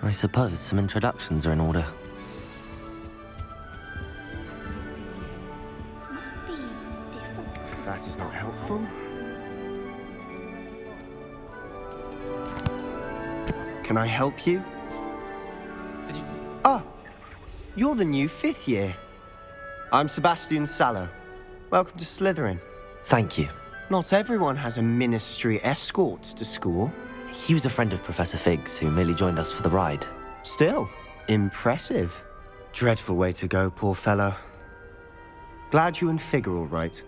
I suppose some introductions are in order. Must be different. That is not helpful. Can I help you? Ah, you're the new 5th year. I'm Sebastian Sallow. Welcome to Slytherin. Thank you. Not everyone has a ministry escort to school. He was a friend of Professor Fig's who merely joined us for the ride. Still, impressive. Dreadful way to go, poor fellow. Glad you and Fig are all right.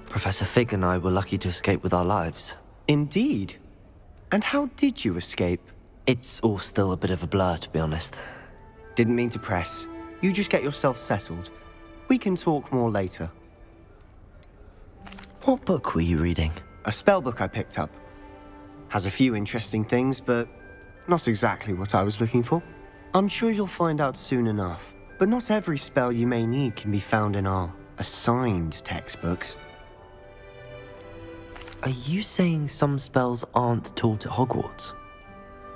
Professor Fig and I were lucky to escape with our lives. Indeed. And how did you escape? It's all still a bit of a blur, to be honest. Didn't mean to press. You just get yourself settled. We can talk more later. What book were you reading? A spell book I picked up. Has a few interesting things, but not exactly what I was looking for. I'm sure you'll find out soon enough. But not every spell you may need can be found in our assigned textbooks. Are you saying some spells aren't taught at Hogwarts?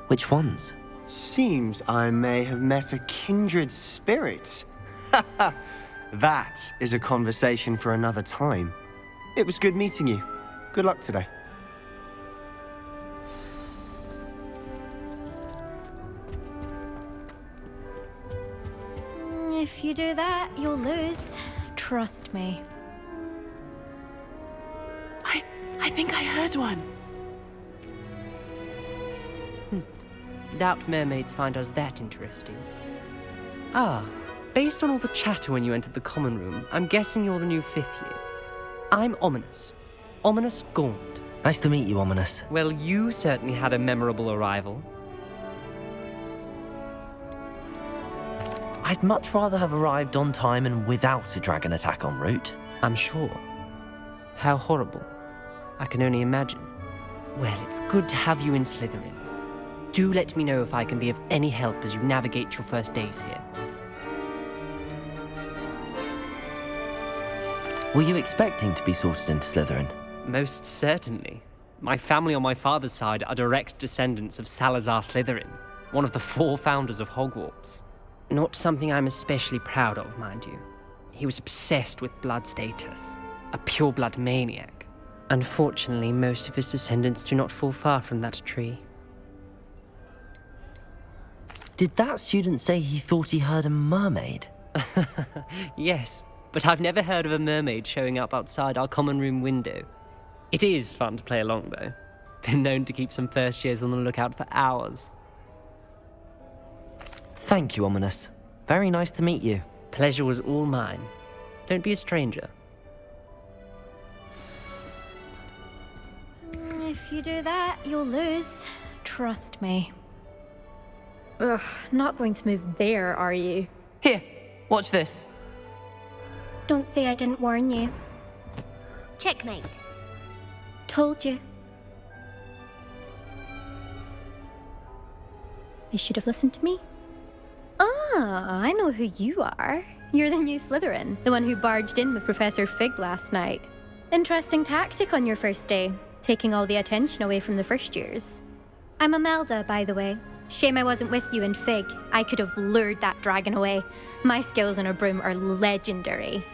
Which ones? Seems I may have met a kindred spirit. That is a conversation for another time. It was good meeting you. Good luck today. If you do that, you'll lose. Trust me. I think I heard one. Doubt mermaids find us that interesting. Ah, based on all the chatter when you entered the common room, I'm guessing you're the new 5th year. I'm Ominous. Ominous Gaunt. Nice to meet you, Ominous. Well, you certainly had a memorable arrival. I'd much rather have arrived on time and without a dragon attack en route. I'm sure. How horrible. I can only imagine. Well, it's good to have you in Slytherin. Do let me know if I can be of any help as you navigate your first days here. Were you expecting to be sorted into Slytherin? Most certainly. My family on my father's side are direct descendants of Salazar Slytherin, one of the 4 founders of Hogwarts. Not something I'm especially proud of, mind you. He was obsessed with blood status, a pure-blood maniac. Unfortunately, most of his descendants do not fall far from that tree. Did that student say he thought he heard a mermaid? Yes, but I've never heard of a mermaid showing up outside our common room window. It is fun to play along, though. Been known to keep some first years on the lookout for hours. Thank you, Ominous. Very nice to meet you. Pleasure was all mine. Don't be a stranger. If you do that, you'll lose. Trust me. Ugh, not going to move there, are you? Here, watch this. Don't say I didn't warn you. Checkmate. Told you. They should have listened to me. Ah, I know who you are. You're the new Slytherin, the one who barged in with Professor Fig last night. Interesting tactic on your first day, taking all the attention away from the first years. I'm Imelda, by the way. Shame I wasn't with you in Fig. I could have lured that dragon away. My skills on a broom are legendary.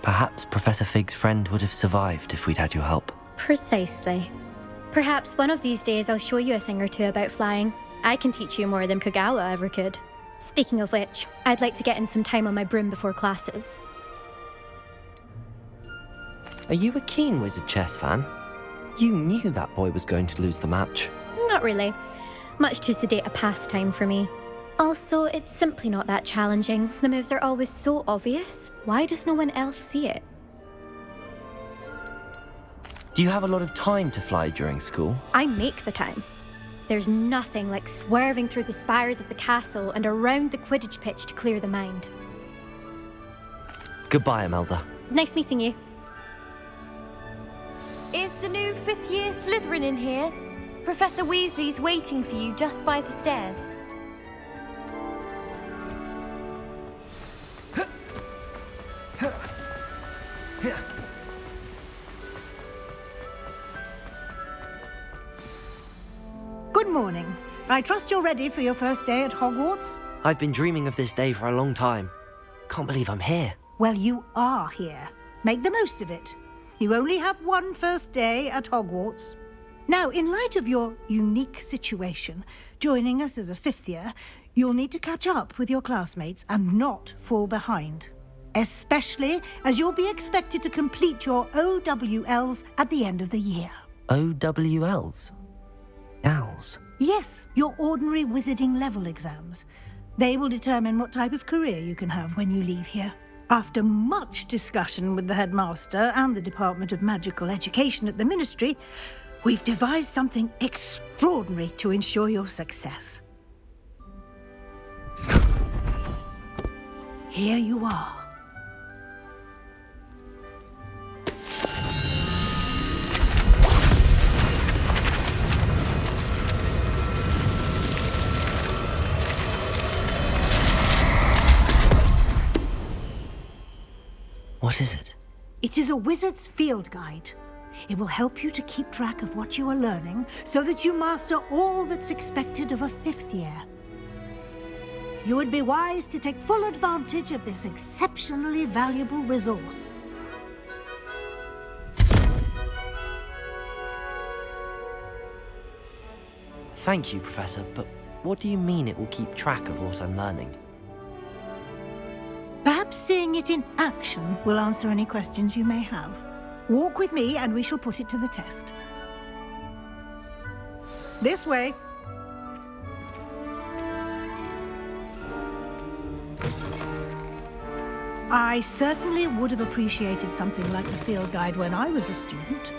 Perhaps Professor Fig's friend would have survived if we'd had your help. Precisely. Perhaps one of these days I'll show you a thing or two about flying. I can teach you more than Kogawa ever could. Speaking of which, I'd like to get in some time on my broom before classes. Are you a keen Wizard chess fan? You knew that boy was going to lose the match. Not really. Much too sedate a pastime for me. Also, it's simply not that challenging. The moves are always so obvious. Why does no one else see it? Do you have a lot of time to fly during school? I make the time. There's nothing like swerving through the spires of the castle and around the Quidditch pitch to clear the mind. Goodbye, Imelda. Nice meeting you. Is the new 5th year Slytherin in here? Professor Weasley's waiting for you just by the stairs. Good morning. I trust you're ready for your first day at Hogwarts? I've been dreaming of this day for a long time. Can't believe I'm here. Well, you are here. Make the most of it. You only have one first day at Hogwarts. Now, in light of your unique situation, joining us as a fifth year, you'll need to catch up with your classmates and not fall behind. Especially as you'll be expected to complete your OWLs at the end of the year. OWLs? Owls? Yes, your ordinary wizarding level exams. They will determine what type of career you can have when you leave here. After much discussion with the headmaster and the Department of Magical Education at the Ministry, we've devised something extraordinary to ensure your success. Here you are. What is it? It is a wizard's field guide. It will help you to keep track of what you are learning so that you master all that's expected of a fifth year. You would be wise to take full advantage of this exceptionally valuable resource. Thank you, Professor, but what do you mean it will keep track of what I'm learning? Perhaps seeing it in action will answer any questions you may have. Walk with me and we shall put it to the test. This way. I certainly would have appreciated something like the field guide when I was a student.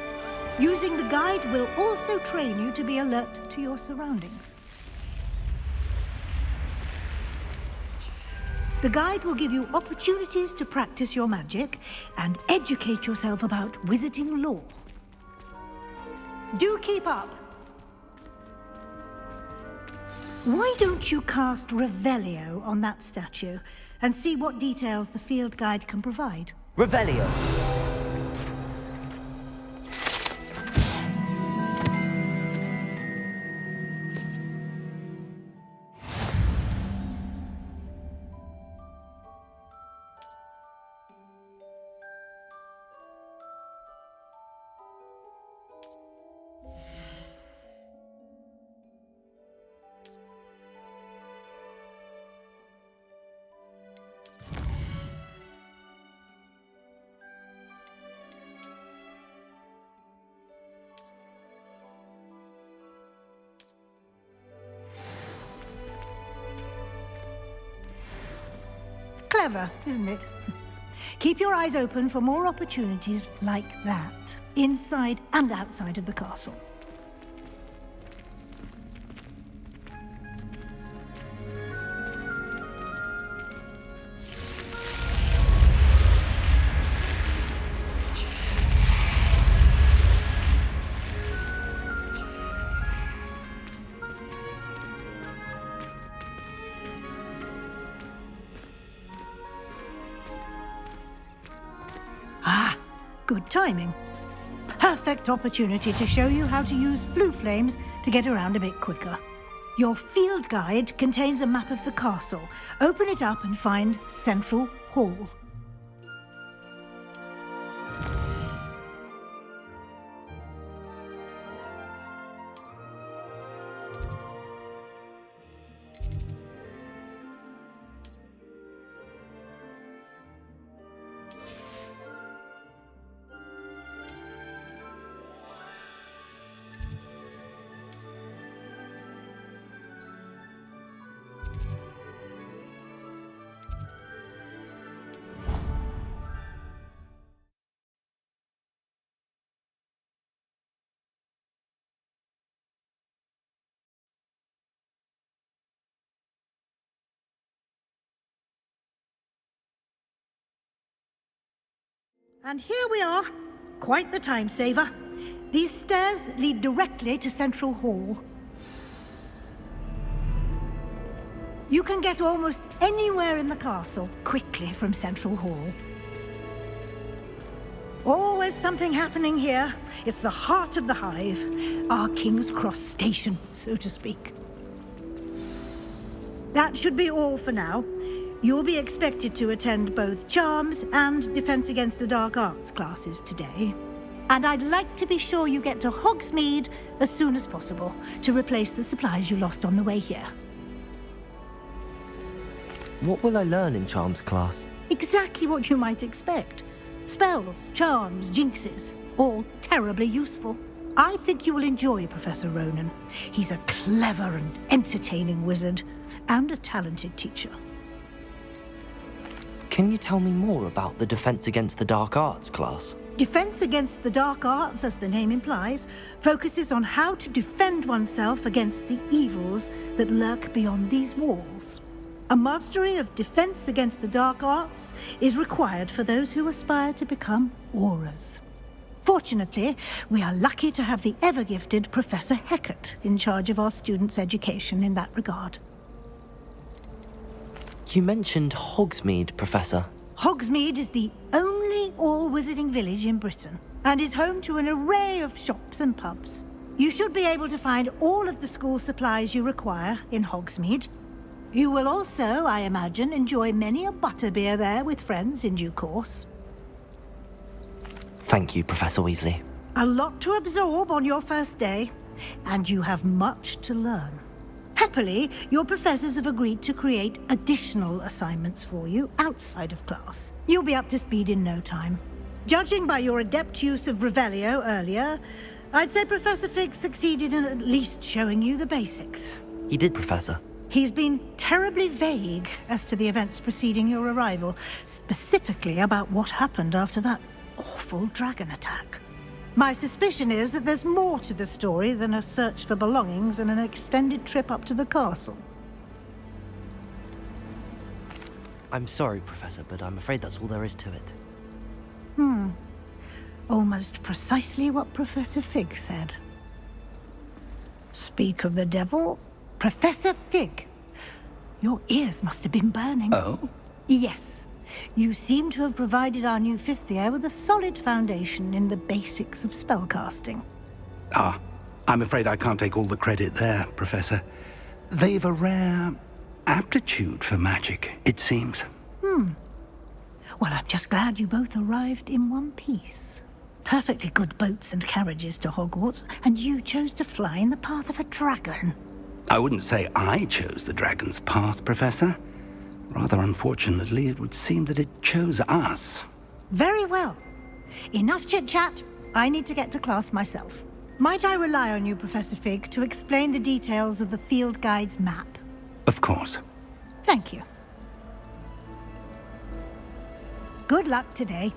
Using the guide will also train you to be alert to your surroundings. The guide will give you opportunities to practice your magic and educate yourself about wizarding lore. Do keep up! Why don't you cast Revelio on that statue and see what details the field guide can provide? Revelio! Clever, isn't it? Keep your eyes open for more opportunities like that, inside and outside of the castle. Good timing. Perfect opportunity to show you how to use flue flames to get around a bit quicker. Your field guide contains a map of the castle. Open it up and find Central Hall. And here we are. Quite the time saver. These stairs lead directly to Central Hall. You can get almost anywhere in the castle quickly from Central Hall. Always something happening here. It's the heart of the hive. Our King's Cross station, so to speak. That should be all for now. You'll be expected to attend both Charms and Defense Against the Dark Arts classes today. And I'd like to be sure you get to Hogsmeade as soon as possible to replace the supplies you lost on the way here. What will I learn in Charms class? Exactly what you might expect. Spells, charms, jinxes, all terribly useful. I think you will enjoy Professor Ronan. He's a clever and entertaining wizard, and a talented teacher. Can you tell me more about the Defense Against the Dark Arts class? Defense Against the Dark Arts, as the name implies, focuses on how to defend oneself against the evils that lurk beyond these walls. A mastery of Defense Against the Dark Arts is required for those who aspire to become auras. Fortunately, we are lucky to have the ever-gifted Professor Hecat in charge of our students' education in that regard. You mentioned Hogsmeade, Professor. Hogsmeade is the only all-wizarding village in Britain, and is home to an array of shops and pubs. You should be able to find all of the school supplies you require in Hogsmeade. You will also, I imagine, enjoy many a butterbeer there with friends in due course. Thank you, Professor Weasley. A lot to absorb on your first day, and you have much to learn. Happily, your professors have agreed to create additional assignments for you outside of class. You'll be up to speed in no time. Judging by your adept use of Revelio earlier, I'd say Professor Fig succeeded in at least showing you the basics. He did, Professor. He's been terribly vague as to the events preceding your arrival, specifically about what happened after that awful dragon attack. My suspicion is that there's more to the story than a search for belongings and an extended trip up to the castle. I'm sorry, Professor, but I'm afraid that's all there is to it. Almost precisely what Professor Fig said. Speak of the devil, Professor Fig. Your ears must have been burning. Oh? Yes. You seem to have provided our new fifth year with a solid foundation in the basics of spellcasting. Ah, I'm afraid I can't take all the credit there, Professor. They've a rare aptitude for magic, it seems. Well, I'm just glad you both arrived in one piece. Perfectly good boats and carriages to Hogwarts, and you chose to fly in the path of a dragon. I wouldn't say I chose the dragon's path, Professor. Rather unfortunately, it would seem that it chose us. Very well. Enough chit-chat. I need to get to class myself. Might I rely on you, Professor Fig, to explain the details of the field guide's map? Of course. Thank you. Good luck today.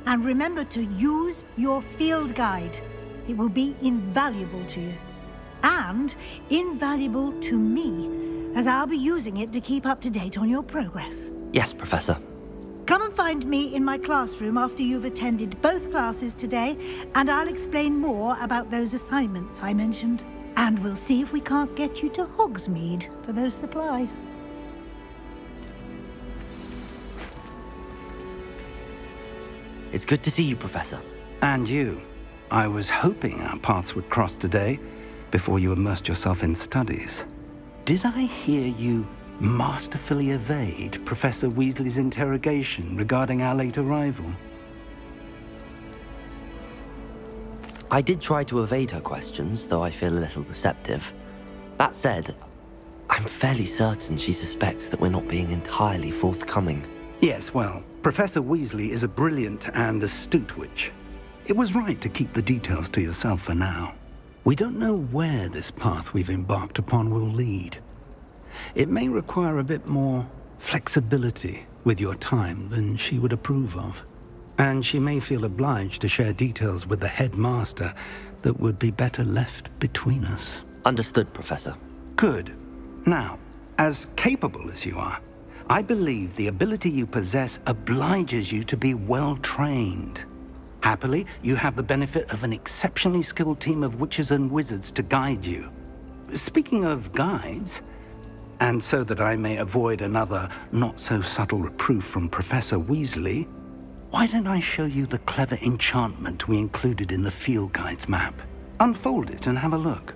And remember to use your field guide. It will be invaluable to you. And invaluable to me, as I'll be using it to keep up to date on your progress. Yes, Professor. Come and find me in my classroom after you've attended both classes today, and I'll explain more about those assignments I mentioned. And we'll see if we can't get you to Hogsmeade for those supplies. It's good to see you, Professor. And you. I was hoping our paths would cross today, before you immersed yourself in studies. Did I hear you masterfully evade Professor Weasley's interrogation regarding our late arrival? I did try to evade her questions, though I feel a little deceptive. That said, I'm fairly certain she suspects that we're not being entirely forthcoming. Yes, well, Professor Weasley is a brilliant and astute witch. It was right to keep the details to yourself for now. We don't know where this path we've embarked upon will lead. It may require a bit more flexibility with your time than she would approve of. And she may feel obliged to share details with the headmaster that would be better left between us. Understood, Professor. Good. Now, as capable as you are, I believe the ability you possess obliges you to be well-trained. Happily, you have the benefit of an exceptionally skilled team of witches and wizards to guide you. Speaking of guides, and so that I may avoid another not-so-subtle reproof from Professor Weasley, Why don't I show you the clever enchantment we included in the field guide's map? Unfold it and have a look.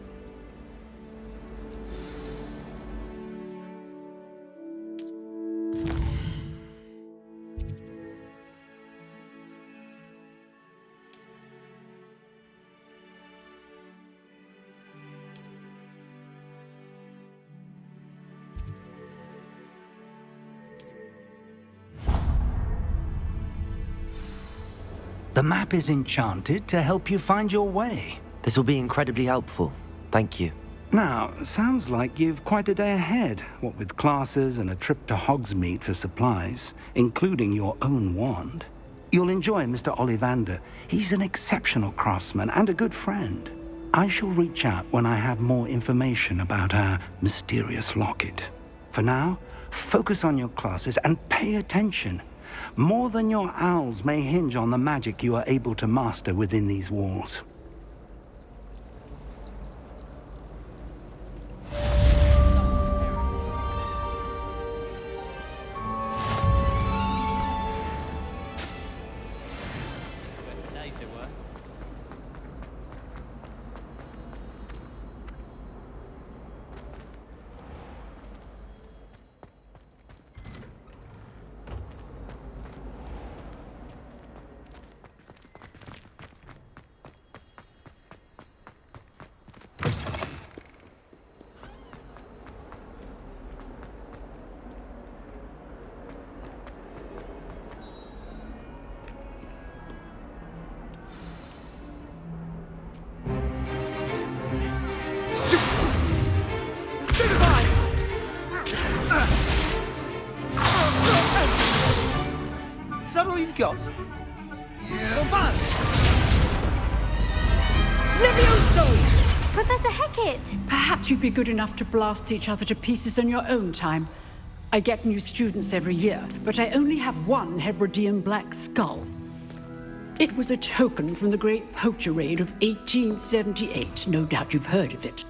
The map is enchanted to help you find your way. This will be incredibly helpful. Thank you. Now, sounds like you've quite a day ahead, what with classes and a trip to Hogsmeade for supplies, including your own wand. You'll enjoy Mr. Ollivander. He's an exceptional craftsman and a good friend. I shall reach out when I have more information about our mysterious locket. For now, focus on your classes and pay attention. More than your owls may hinge on the magic you are able to master within these walls. Is that all you've got? Yeah. LEVIOSA! Professor Hecat! Perhaps you'd be good enough to blast each other to pieces in your own time. I get new students every year, but I only have one Hebridean black skull. It was a token from the Great Poacher Raid of 1878. No doubt you've heard of it.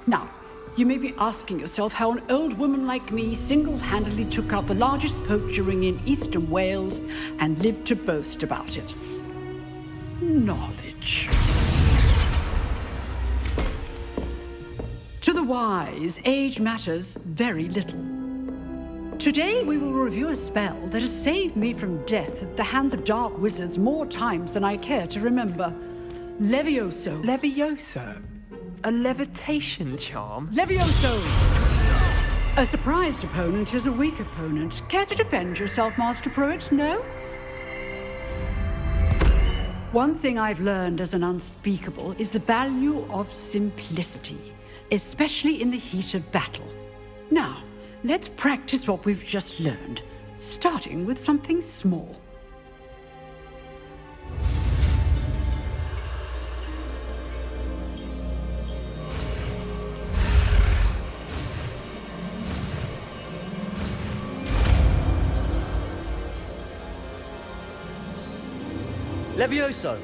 Now, you may be asking yourself how an old woman like me single-handedly took out the largest poacher ring in eastern Wales and lived to boast about it. Knowledge. To the wise, age matters very little. Today we will review a spell that has saved me from death at the hands of dark wizards more times than I care to remember. LEVIOSA. LEVIOSA? A levitation charm? LEVIOSA! A surprised opponent is a weak opponent. Care to defend yourself, Master Pruitt? No? One thing I've learned as an unspeakable is the value of simplicity, especially in the heat of battle. Now, let's practice what we've just learned, starting with something small. LEVIOSA!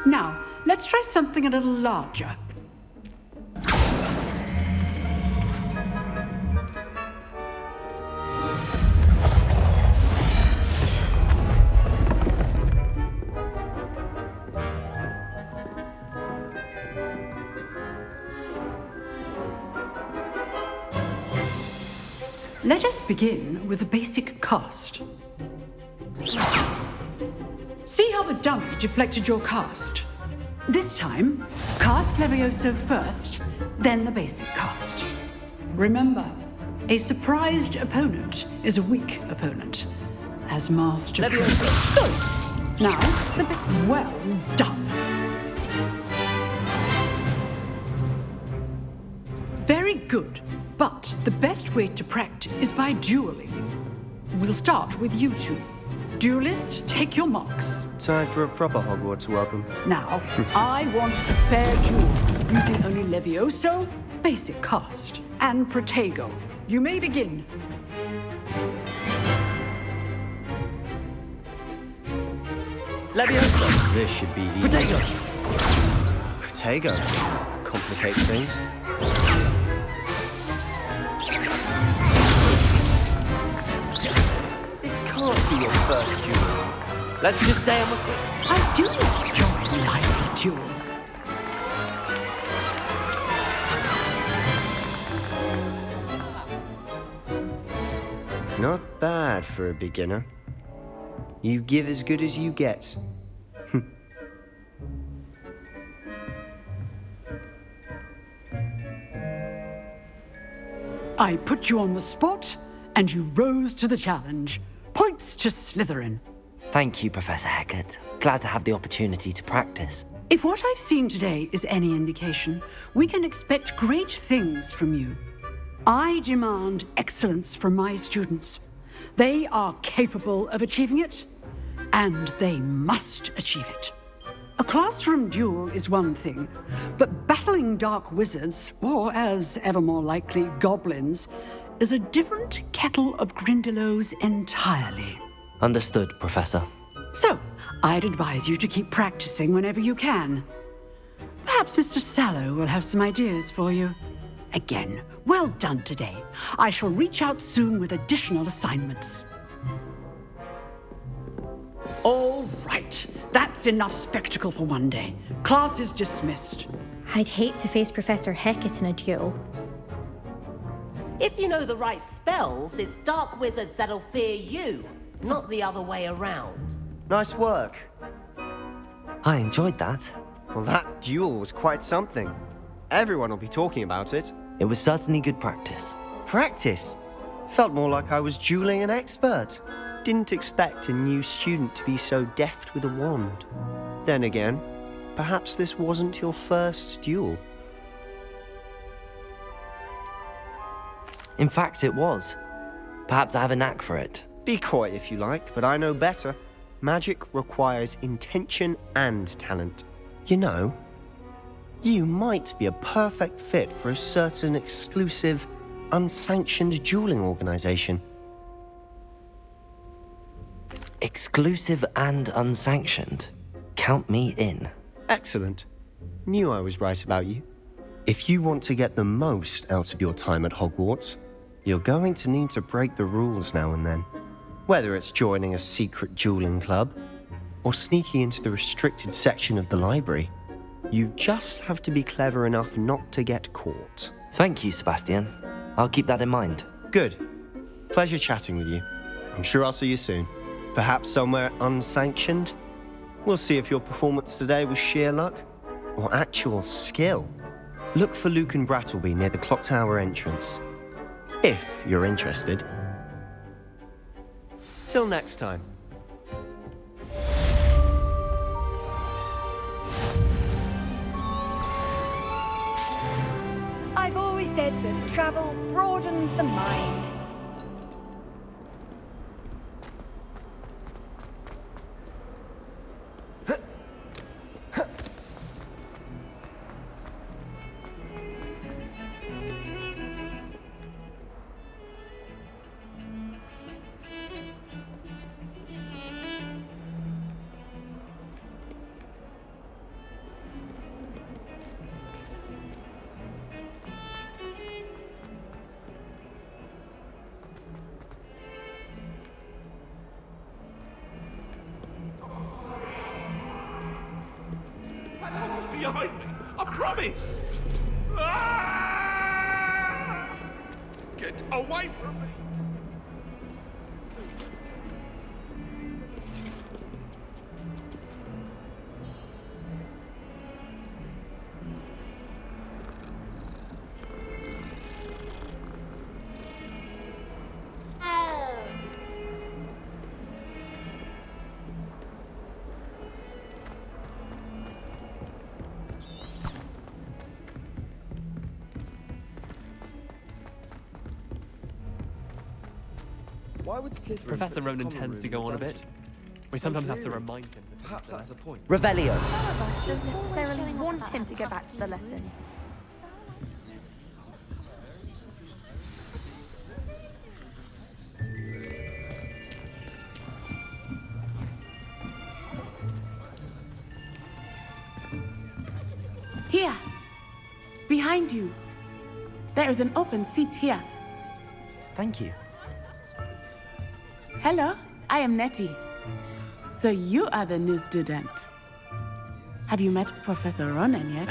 Now, let's try something a little larger. Let us begin with the basic cast. See how the dummy deflected your cast? This time, cast LEVIOSA first, then the basic cast. Remember, a surprised opponent is a weak opponent, as Master LEVIOSA! Good! Now, the bit well done. Very good, but the best way to practice is by dueling. We'll start with you two. Duelists, take your marks. Time for a proper Hogwarts welcome. Now, I want a fair duel, using only LEVIOSA, basic cast, and Protego. You may begin. LEVIOSA! This should be easy. Protego! Protego. complicates things. This can't be your first duel. Let's just say I'm a quick... I do enjoy a lively duel. Not bad for a beginner. You give as good as you get. I put you on the spot, and you rose to the challenge. Points to Slytherin. Thank you, Professor Hecat. Glad to have the opportunity to practice. If what I've seen today is any indication, we can expect great things from you. I demand excellence from my students. They are capable of achieving it, and they must achieve it. A classroom duel is one thing, but battling dark wizards, or as ever more likely, goblins, is a different kettle of Grindylows entirely. Understood, Professor. So, I'd advise you to keep practicing whenever you can. Perhaps Mr. Sallow will have some ideas for you. Again, well done today. I shall reach out soon with additional assignments. All right, that's enough spectacle for one day. Class is dismissed. I'd hate to face Professor Hecat in a duel. If you know the right spells, it's dark wizards that'll fear you, not the other way around. Nice work. I enjoyed that. Well, that duel was quite something. Everyone will be talking about it. It was certainly good practice. Practice? Felt more like I was dueling an expert. Didn't expect a new student to be so deft with a wand. Then again, perhaps this wasn't your first duel. In fact, it was. Perhaps I have a knack for it. Be coy if you like, but I know better. Magic requires intention and talent. You know, you might be a perfect fit for a certain exclusive, unsanctioned dueling organization. Exclusive and unsanctioned. Count me in. Excellent. Knew I was right about you. If you want to get the most out of your time at Hogwarts, you're going to need to break the rules now and then. Whether it's joining a secret dueling club or sneaking into the restricted section of the library, you just have to be clever enough not to get caught. Thank you, Sebastian. I'll keep that in mind. Good. Pleasure chatting with you. I'm sure I'll see you soon. Perhaps somewhere unsanctioned? We'll see if your performance today was sheer luck or actual skill. Look for Luke and Brattleby near the clock tower entrance, if you're interested. Till next time. I've always said that travel broadens the mind. Behind me! I promise! Ah! Get away from me! Why would Slytherin Professor put his Ronan common tends room to in go the on a bit. dungeon? We So sometimes have to clearly. remind him. that Perhaps that's the point. Revelio. Some of us don't necessarily want him to go back to the lesson. Here. behind you. There is an open seat here. Thank you. Hello, I am Nettie. So you are the new student. Have you met Professor Ronan yet?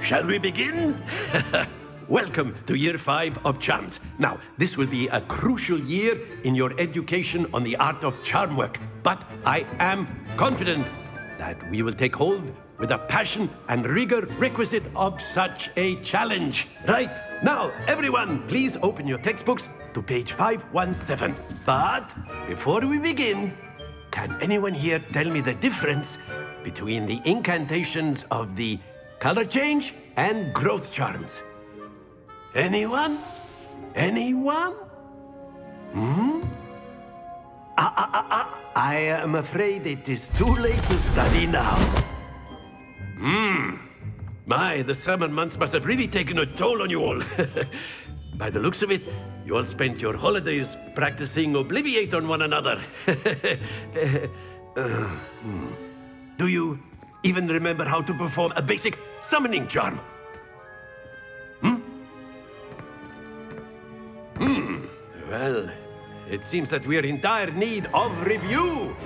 Shall we begin? Welcome to Year 5 of Charms. Now, this will be a crucial year in your education on the art of charm work. But I am confident that we will take hold with the passion and rigor requisite of such a challenge. Right, now, everyone, please open your textbooks to page 517. But before we begin, can anyone here tell me the difference between the incantations of the color change and growth charms? Anyone? Anyone? I am afraid it is too late to study now. My, the summer months must have really taken a toll on you all. By the looks of it, you all spent your holidays practicing Obliviate on one another. Do you even remember how to perform a basic summoning charm? Well, it seems that we are in dire need of review.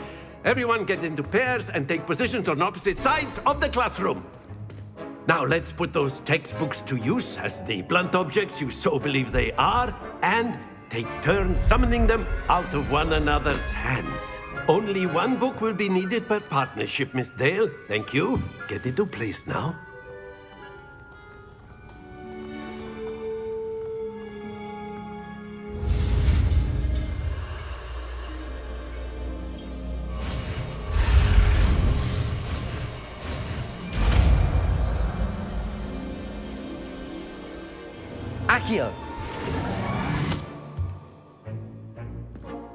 Everyone get into pairs and take positions on opposite sides of the classroom. Now let's put those textbooks to use as the blunt objects you so believe they are, and take turns summoning them out of one another's hands. Only one book will be needed per partnership, Miss Dale. Thank you. Get into place now. ACCIO!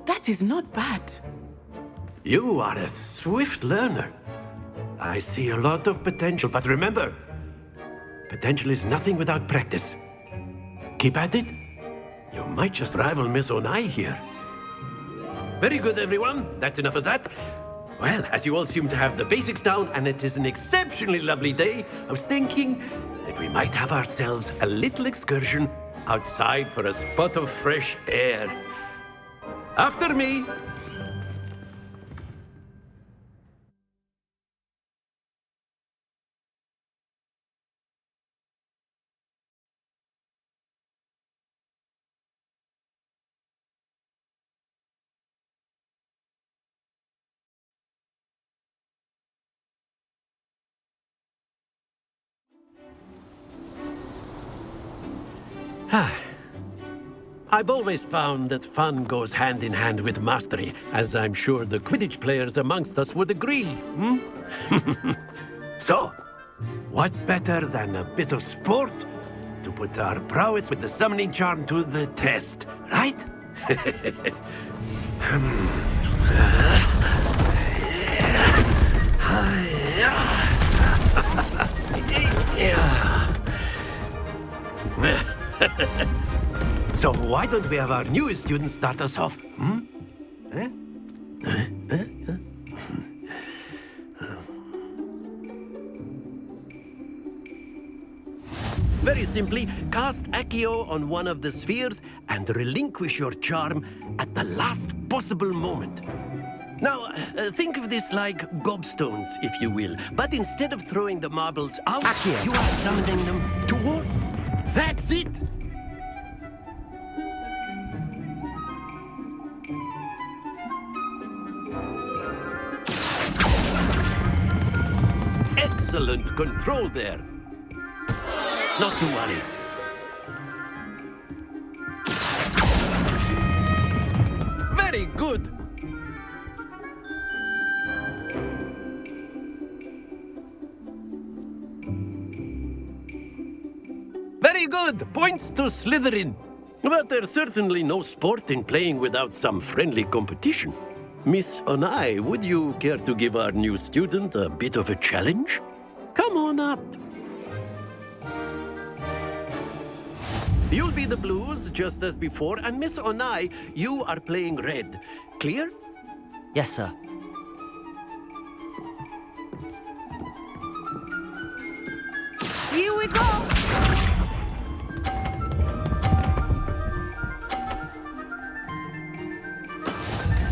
That is not bad. You are a swift learner. I see a lot of potential, but remember, potential is nothing without practice. Keep at it. You might just rival Miss Onai here. Very good, everyone. That's enough of that. Well, as you all seem to have the basics down, and it is an exceptionally lovely day, I was thinking that we might have ourselves a little excursion outside for a spot of fresh air. After me. I've always found that fun goes hand in hand with mastery, as I'm sure the Quidditch players amongst us would agree. So, what better than a bit of sport to put our prowess with the summoning charm to the test, right? So why don't we have our newest student start us off? Very simply, cast ACCIO on one of the spheres and relinquish your charm at the last possible moment. Now, think of this like gobstones, if you will. But instead of throwing the marbles out, ACCIO, you are summoning them toward... That's it! Excellent control there. Not to worry. Very good. Very good. Points to Slytherin. But there's certainly no sport in playing without some friendly competition. Miss Onai, would you care to give our new student a bit of a challenge? Come on up. You'll be the blues, just as before, and Miss Onai, you are playing red. Clear? Yes, sir. Here we go!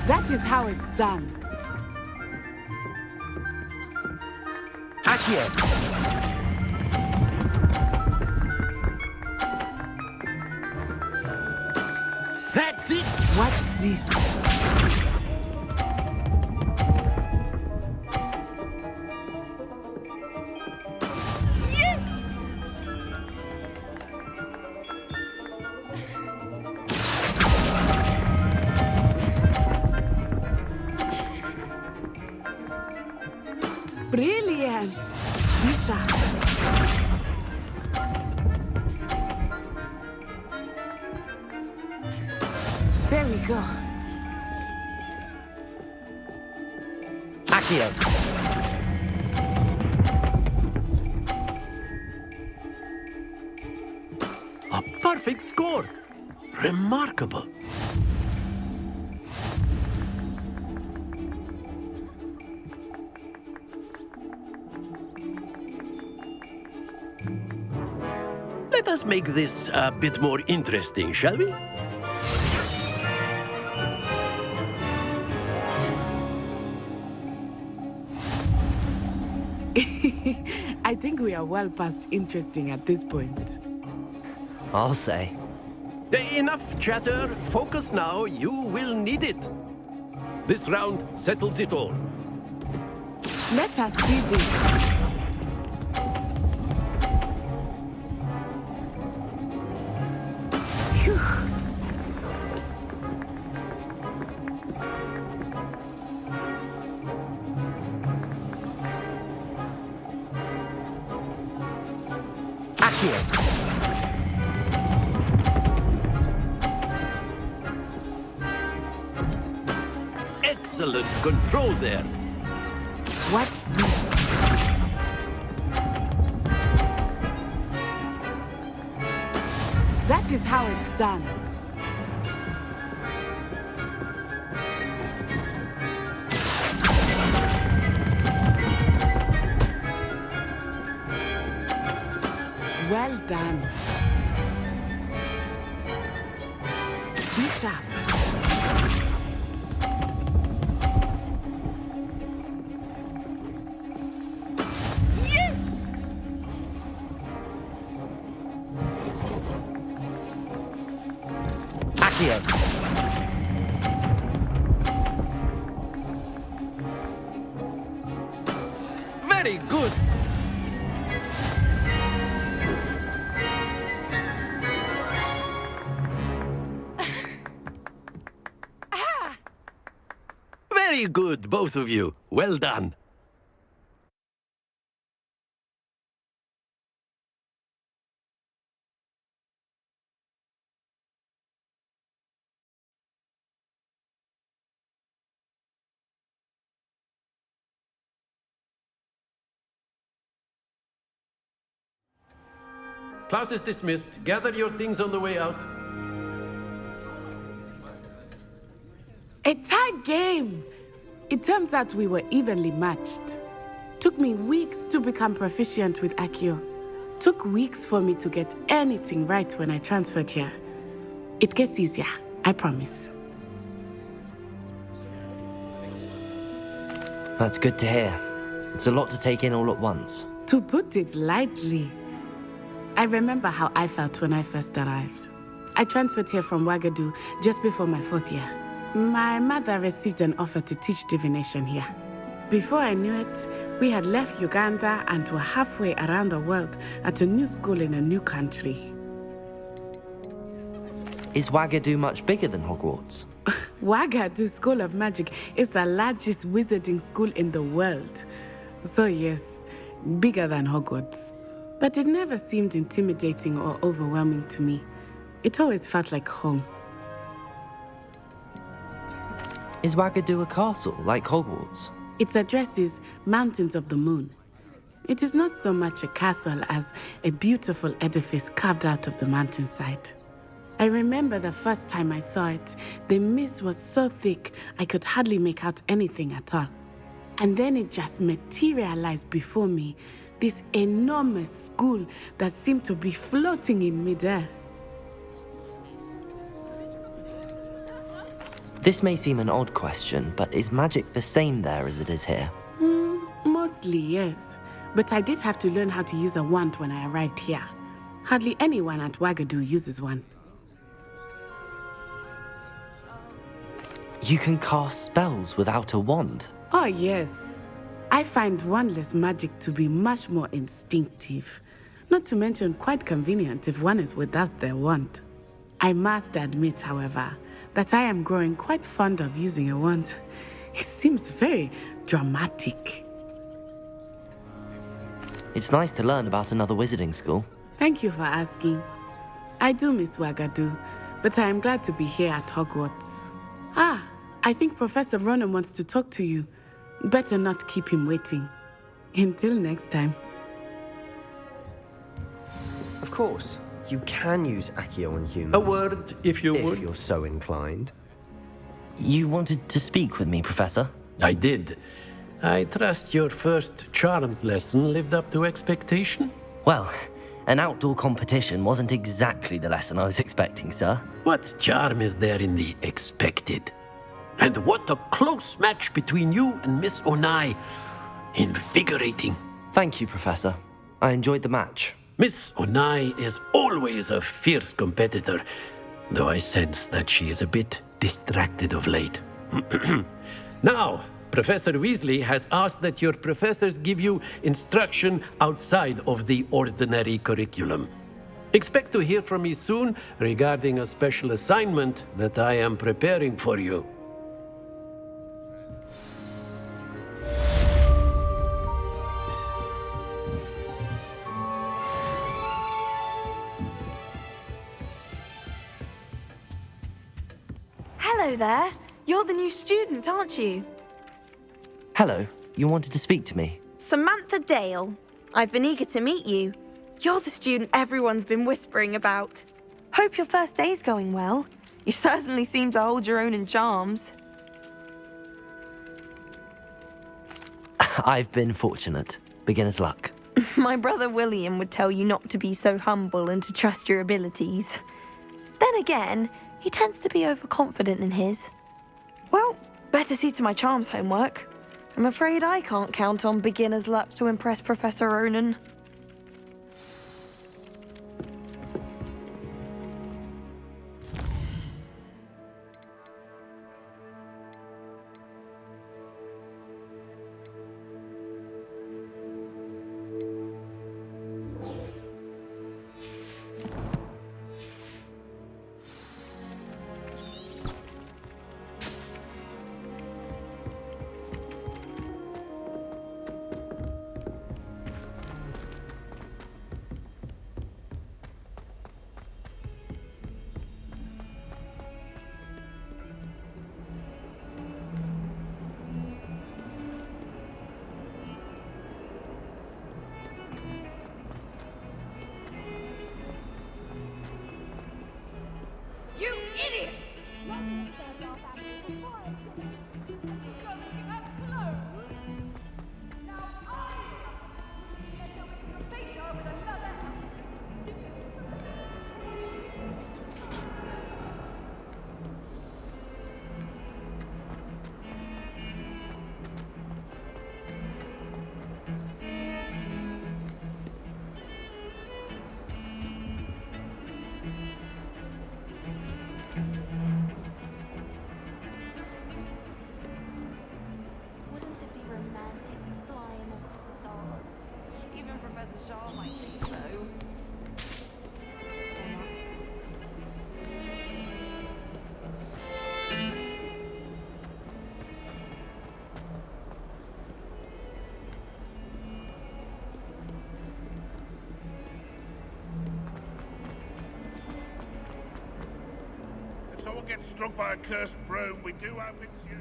That is how it's done. ACCIO! That's it! Watch this. Brilliant! Lisa. There we go. ACCIO! A perfect score! Remarkable! Let us make this a bit more interesting, shall we? I think we are well past interesting at this point. I'll say. Enough chatter. Focus now. You will need it. This round settles it all. Let us see this. Phew. ACCIO! Excellent control there. Watch this. That is how it's done. Well done. Be sharp. Yes! ACCIO! Very good. Very good, both of you. Well done. Class is dismissed. Gather your things on the way out. A tight game! It turns out we were evenly matched. Took me weeks to become proficient with ACCIO. Took weeks for me to get anything right when I transferred here. It gets easier, I promise. That's good to hear. It's a lot to take in all at once. To put it lightly, I remember how I felt when I first arrived. I transferred here from Ouagadougou just before my 4th year. My mother received an offer to teach divination here. Before I knew it, we had left Uganda and were halfway around the world at a new school in a new country. Is Ouagadougou much bigger than Hogwarts? Ouagadougou School of Magic is the largest wizarding school in the world. So yes, bigger than Hogwarts. But it never seemed intimidating or overwhelming to me. It always felt like home. Is Ouagadougou a castle, like Hogwarts? Its address is Mountains of the Moon. It is not so much a castle as a beautiful edifice carved out of the mountainside. I remember the first time I saw it, the mist was so thick I could hardly make out anything at all. And then it just materialized before me, this enormous school that seemed to be floating in midair. This may seem an odd question, but is magic the same there as it is here? Mostly, yes. But I did have to learn how to use a wand when I arrived here. Hardly anyone at Wagadu uses one. You can cast spells without a wand? Oh, yes. I find wandless magic to be much more instinctive. Not to mention quite convenient if one is without their wand. I must admit, however, that I am growing quite fond of using a wand. It seems very dramatic. It's nice to learn about another wizarding school. Thank you for asking. I do miss Wagadu, but I am glad to be here at Hogwarts. Ah, I think Professor Ronan wants to talk to you. Better not keep him waiting. Until next time. Of course, you can use ACCIO on humans. A word, if you would. If you're so inclined. You wanted to speak with me, Professor? I did. I trust your first charms lesson lived up to expectation? Well, an outdoor competition wasn't exactly the lesson I was expecting, sir. What charm is there in the expected? And what a close match between you and Miss Onai. Invigorating. Thank you, Professor. I enjoyed the match. Miss Onai is always a fierce competitor, though I sense that she is a bit distracted of late. Now, Professor Weasley has asked that your professors give you instruction outside of the ordinary curriculum. Expect to hear from me soon regarding a special assignment that I am preparing for you. Hello there. You're the new student, aren't you? Hello, you wanted to speak to me? Samantha Dale. I've been eager to meet you. You're the student everyone's been whispering about. Hope your first day's going well. You certainly seem to hold your own in charms. I've been fortunate. Beginner's luck. My brother William would tell you not to be so humble and to trust your abilities. Then again, he tends to be overconfident in his. Well, better see to my charms homework. I'm afraid I can't count on beginner's luck to impress Professor Ronan. You idiot! If someone gets struck by a cursed broom, we do hope it's you.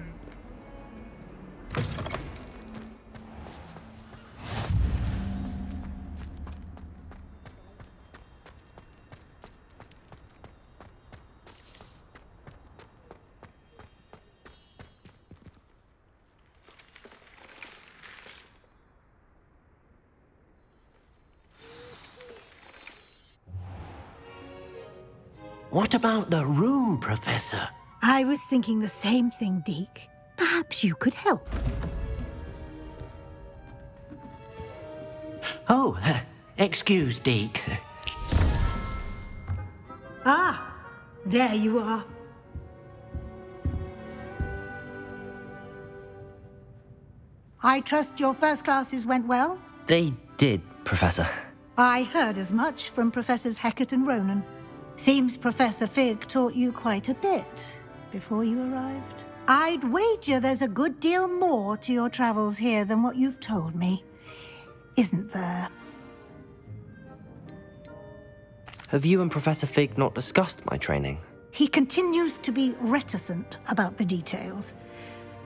What about the room, Professor? I was thinking the same thing, Deke. Perhaps you could help. Oh, excuse, Deke. Ah, there you are. I trust your first classes went well? They did, Professor. I heard as much from Professors Hecat and Ronan. Seems Professor Fig taught you quite a bit before you arrived. I'd wager there's a good deal more to your travels here than what you've told me. Isn't there? Have you and Professor Fig not discussed my training? He continues to be reticent about the details,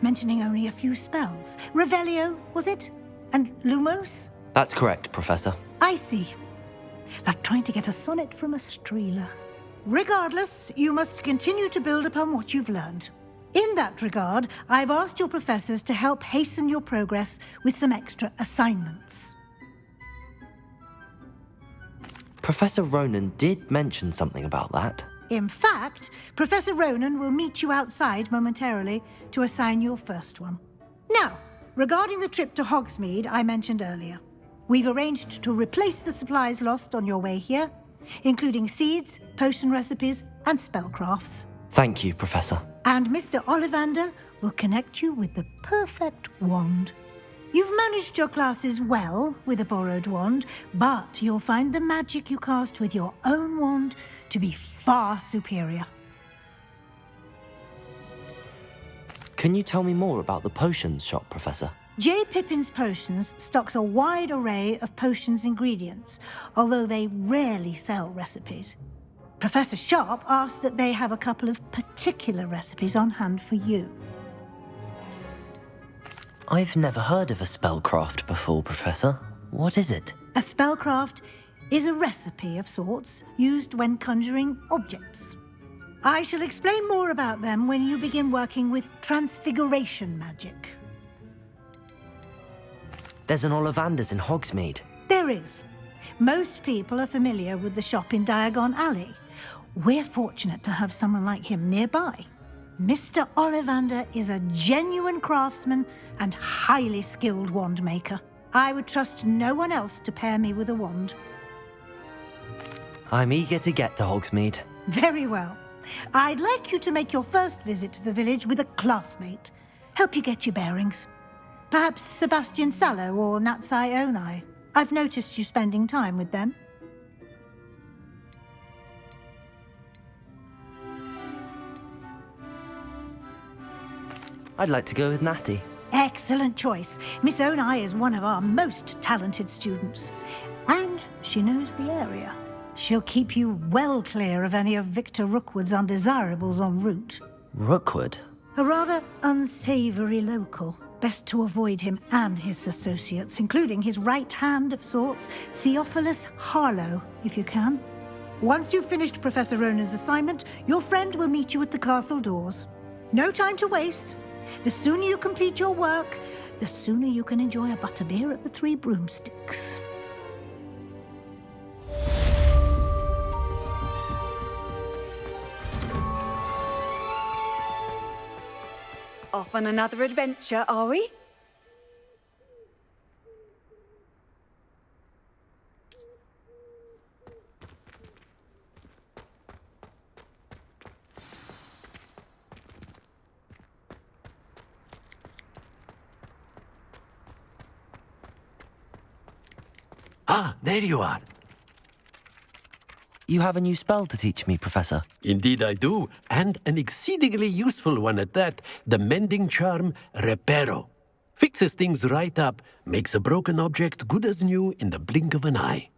mentioning only a few spells. Revelio, was it? And Lumos? That's correct, Professor. I see. Like trying to get a sonnet from a streeler. Regardless, you must continue to build upon what you've learned. In that regard, I've asked your professors to help hasten your progress with some extra assignments. Professor Ronan did mention something about that. In fact, Professor Ronan will meet you outside momentarily to assign your first one. Now, regarding the trip to Hogsmeade I mentioned earlier, we've arranged to replace the supplies lost on your way here, including seeds, potion recipes, and spellcrafts. Thank you, Professor. And Mr. Ollivander will connect you with the perfect wand. You've managed your classes well with a borrowed wand, but you'll find the magic you cast with your own wand to be far superior. Can you tell me more about the potions shop, Professor? J. Pippin's Potions stocks a wide array of potions ingredients, although they rarely sell recipes. Professor Sharp asked that they have a couple of particular recipes on hand for you. I've never heard of a spellcraft before, Professor. What is it? A spellcraft is a recipe of sorts used when conjuring objects. I shall explain more about them when you begin working with transfiguration magic. There's an Ollivander's in Hogsmeade. There is. Most people are familiar with the shop in Diagon Alley. We're fortunate to have someone like him nearby. Mr. Ollivander is a genuine craftsman and highly skilled wand maker. I would trust no one else to pair me with a wand. I'm eager to get to Hogsmeade. Very well. I'd like you to make your first visit to the village with a classmate. Help you get your bearings. Perhaps Sebastian Sallow or Natsai Onai. I've noticed you spending time with them. I'd like to go with Natty. Excellent choice. Miss Onai is one of our most talented students. And she knows the area. She'll keep you well clear of any of Victor Rookwood's undesirables en route. Rookwood? A rather unsavory local. Best to avoid him and his associates, including his right hand of sorts, Theophilus Harlow, if you can. Once you've finished Professor Ronan's assignment, your friend will meet you at the castle doors. No time to waste. The sooner you complete your work, the sooner you can enjoy a butterbeer at the Three Broomsticks. Off on another adventure, are we? Ah, there you are. You have a new spell to teach me, Professor. Indeed I do, and an exceedingly useful one at that, the mending charm Reparo. Fixes things right up, makes a broken object good as new in the blink of an eye.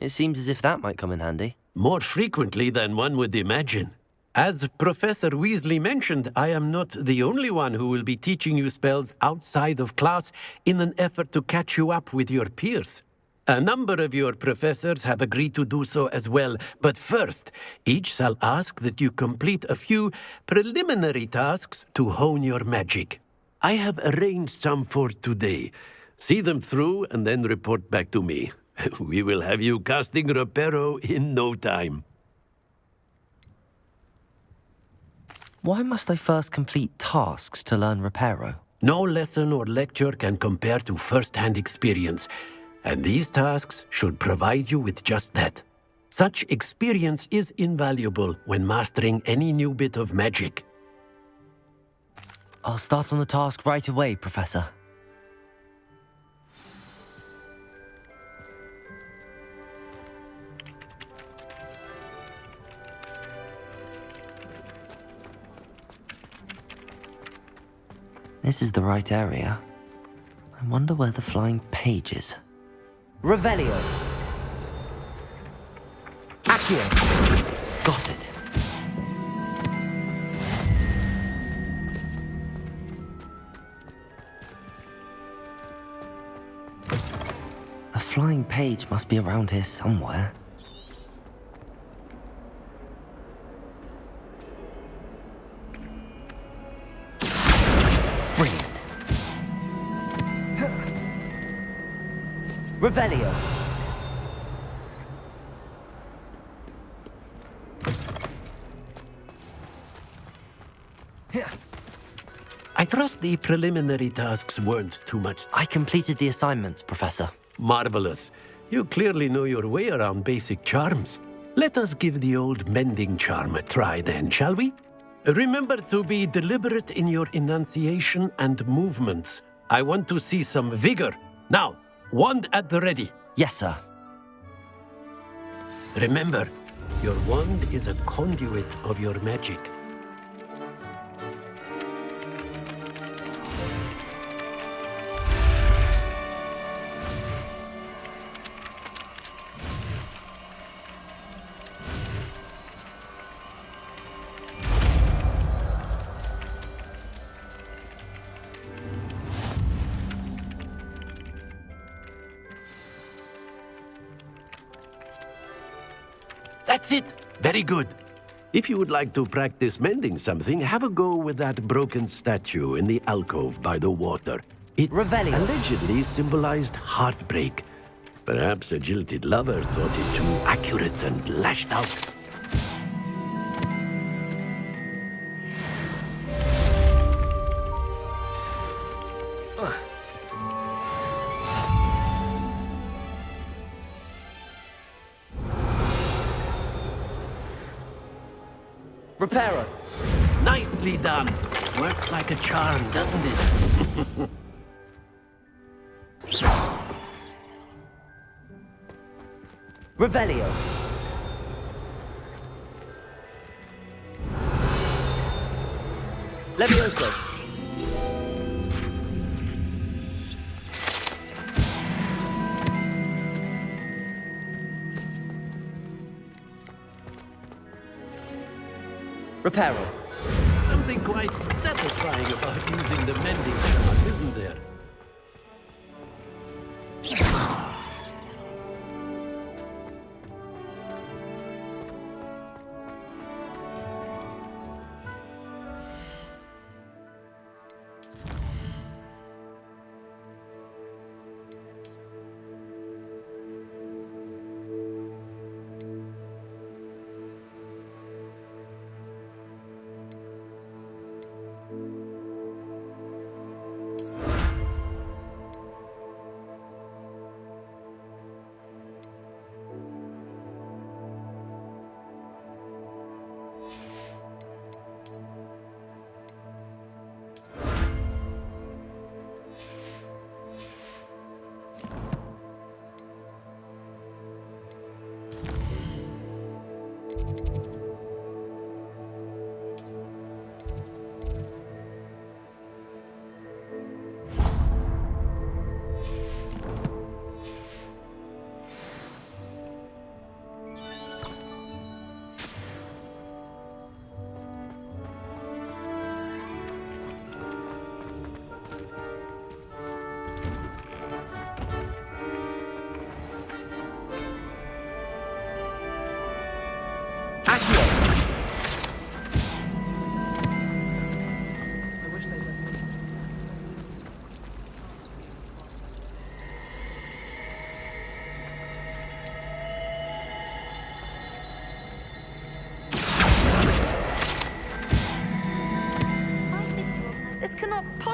It seems as if that might come in handy. More frequently than one would imagine. As Professor Weasley mentioned, I am not the only one who will be teaching you spells outside of class in an effort to catch you up with your peers. A number of your professors have agreed to do so as well, but first, each shall ask that you complete a few preliminary tasks to hone your magic. I have arranged some for today. See them through and then report back to me. We will have you casting Reparo in no time. Why must I first complete tasks to learn Reparo? No lesson or lecture can compare to first-hand experience, and these tasks should provide you with just that. Such experience is invaluable when mastering any new bit of magic. I'll start on the task right away, Professor. This is the right area. I wonder where the flying page is. Revelio! ACCIO! Got it. A flying page must be around here somewhere. Brilliant. Revelio. I trust the preliminary tasks weren't too much. I completed the assignments, Professor. Marvelous. You clearly know your way around basic charms. Let us give the old mending charm a try then, shall we? Remember to be deliberate in your enunciation and movements. I want to see some vigor. Now, wand at the ready. Yes, sir. Remember, your wand is a conduit of your magic. That's it! Very good. If you would like to practice mending something, have a go with that broken statue in the alcove by the water. It allegedly symbolized heartbreak. Perhaps a jilted lover thought it too accurate and lashed out. Reparo. Nicely done. Works like a charm, doesn't it? Revelio. Leviosa. Reparo. Something quite satisfying about using the mending charm, isn't there?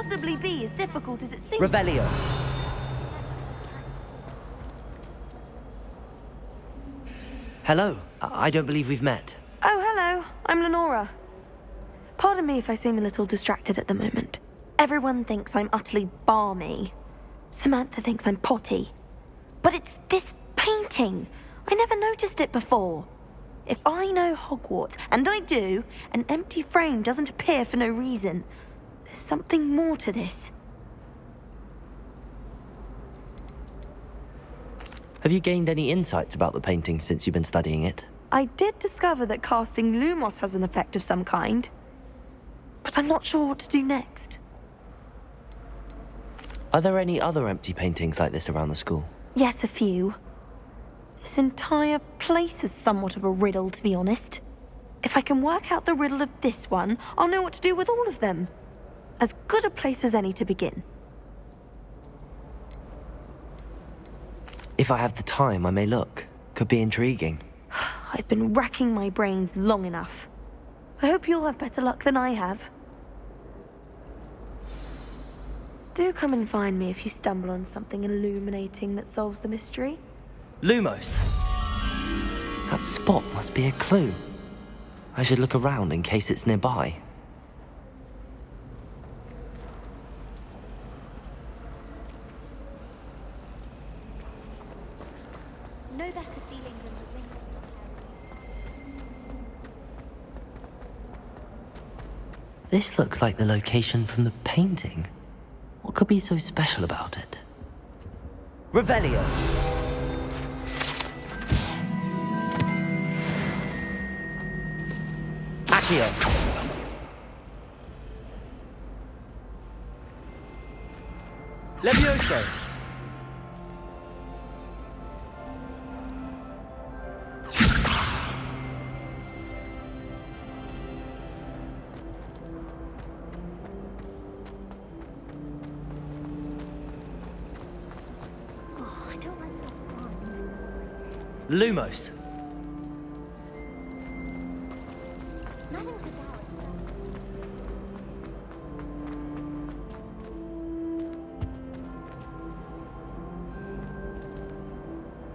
possibly be as difficult as it seems. Revelio. Hello. I don't believe we've met. Oh, hello. I'm Lenora. Pardon me if I seem a little distracted at the moment. Everyone thinks I'm utterly balmy. Samantha thinks I'm potty. But it's this painting. I never noticed it before. If I know Hogwarts, and I do, an empty frame doesn't appear for no reason. There's something more to this. Have you gained any insights about the painting since you've been studying it? I did discover that casting Lumos has an effect of some kind. But I'm not sure what to do next. Are there any other empty paintings like this around the school? Yes, a few. This entire place is somewhat of a riddle, to be honest. If I can work out the riddle of this one, I'll know what to do with all of them. As good a place as any to begin. If I have the time, I may look. Could be intriguing. I've been racking my brains long enough. I hope you'll have better luck than I have. Do come and find me if you stumble on something illuminating that solves the mystery. Lumos. That spot must be a clue. I should look around in case it's nearby. No better feeling than the ring. This looks like the location from the painting. What could be so special about it? Revelio. ACCIO. LEVIOSA. Lumos.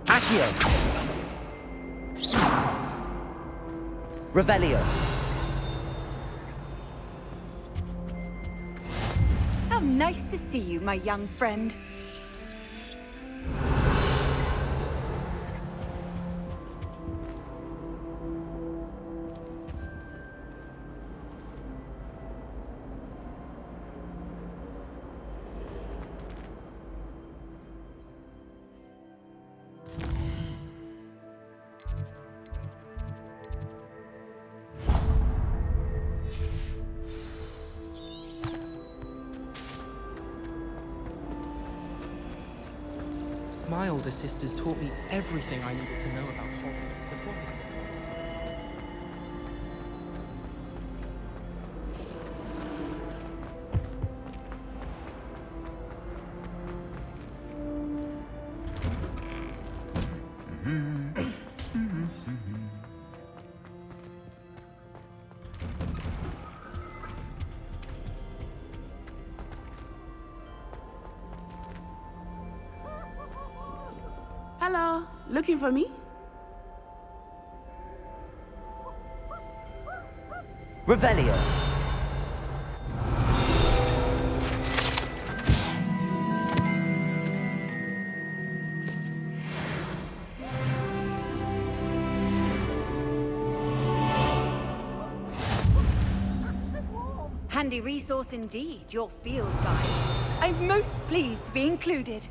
ACCIO. Revelio. How nice to see you, my young friend. My older sisters taught me everything I needed to know about Hogwarts before this. Hello, looking for me? Revelio. Handy resource indeed, your field guide. I'm most pleased to be included.